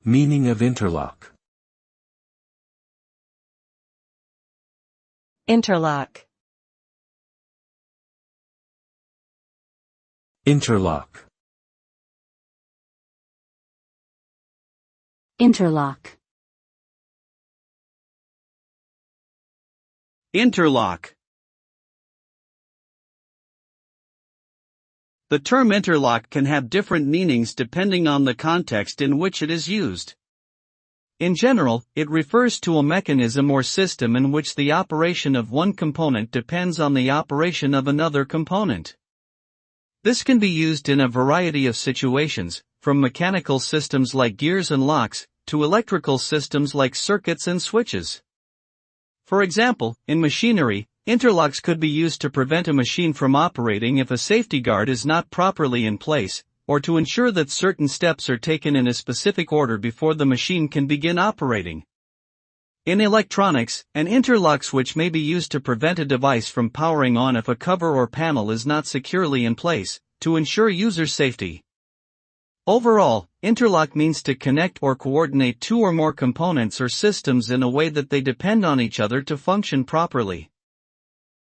Meaning of interlock. Interlock. Interlock. Interlock. Interlock. The term interlock can have different meanings depending on the context in which it is used. In general, it refers to a mechanism or system in which the operation of one component depends on the operation of another component. This can be used in a variety of situations, from mechanical systems like gears and locks, to electrical systems like circuits and switches. For example, in machinery, interlocks could be used to prevent a machine from operating if a safety guard is not properly in place, or to ensure that certain steps are taken in a specific order before the machine can begin operating. In electronics, an interlock switch may be used to prevent a device from powering on if a cover or panel is not securely in place, to ensure user safety. Overall, interlock means to connect or coordinate two or more components or systems in a way that they depend on each other to function properly.